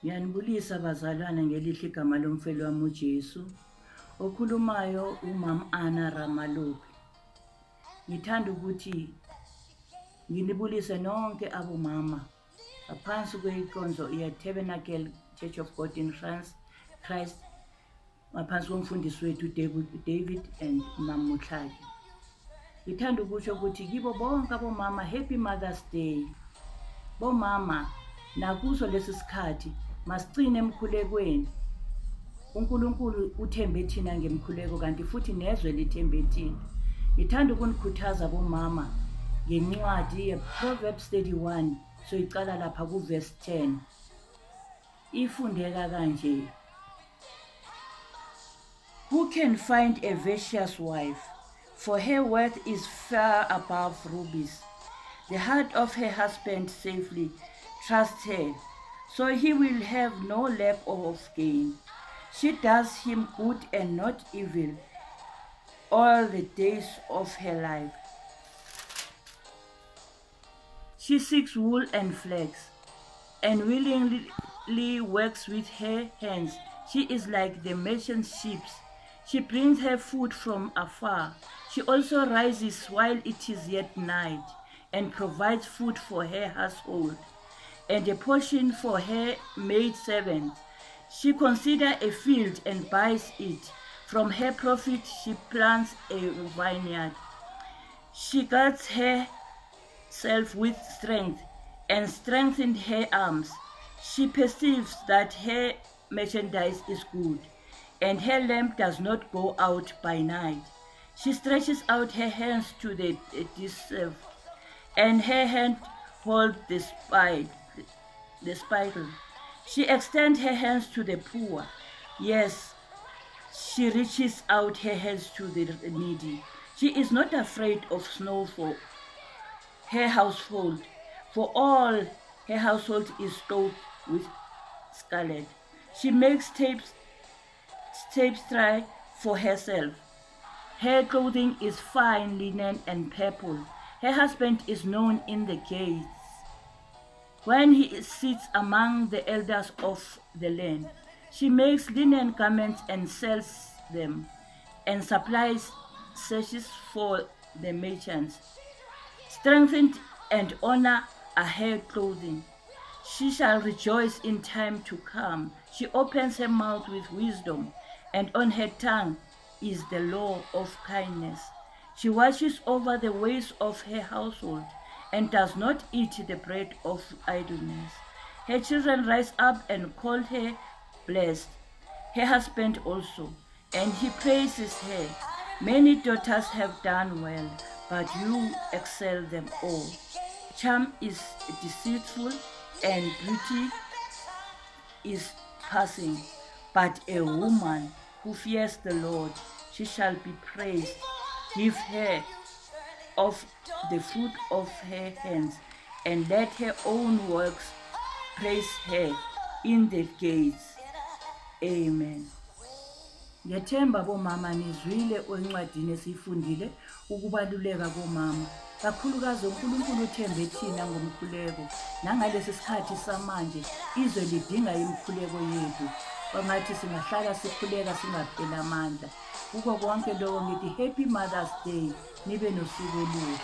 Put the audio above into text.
Ngiyanibulisa bazalwane ngelihle igama lomfelo wami uJesu. Okhulumayo umama Ana Ramalope. Ngithanda ukuthi nginibulise nonke abomama ngaphansi kweyinkonzo ye-Tabernacle Church of God in Christ ngaphansi komfundisi wethu David and Mamutlaki. Ngithanda ukusho ukuthi kibo bonke abomama happy Mother's Day. Bomama nakuso lesi sikhathi masicine emkhulekweni. uNkulunkulu uthembe thina ngemkhuleko kanti futhi nezwe lithembe thina. Ngithanda ukunikhuthaza bomama ngencwadi ye-Proverbs 31 soyicala lapha ku-verse 10. Ifundeka kanje: Who can find a virtuous wife? For her worth is far above rubies. The heart of her husband safely trusts her, so he will have no lack of gain. She does him good and not evil all the days of her life. She seeks wool and flax, and willingly works with her hands. She is like the merchant ships. She brings her food from afar. She also rises while it is yet night, and provides food for her household, and a portion for her maidservants. She considers a field and buys it. From her profit she plants a vineyard. She guards herself with strength and strengthens her arms. She perceives that her merchandise is good, and her lamp does not go out by night. She stretches out her hands to the deserved, and her hand holds the spittle. She extends her hands to the poor. Yes, she reaches out her hands to the needy. She is not afraid of snow for her household, for all her household is clothed with scarlet. She makes tapestry for herself. Her clothing is fine linen and purple. Her husband is known in the gates when he sits among the elders of the land. She makes linen garments and sells them, and supplies sashes for the merchants. Strength and honor are her clothing. She shall rejoice in time to come. She opens her mouth with wisdom, and on her tongue is the law of kindness. She watches over the ways of her household, and does not eat the bread of idleness. Her children rise up and call her blessed, her husband also, and he praises her. Many daughters have done well, but you excel them all. Charm is deceitful, and beauty is passing, but a woman who fears the Lord, she shall be praised. Give her of the fruit of her hands, and let her own works praise her in the gates. Amen. Ngiyethemba bomama nizwile encwadini esifundile ukubaluleka komama. Kakhulukazi uNkulunkulu uthembe thina ngomkhuleko. Nangalesi sikhathi samanje izwe lidinga imkhuleko yethu. Bangathi singahlala sikhuleka singaphela amandla. Kuko konke lokho ngithi happy Mother's Day, nibe nosuku oluhle.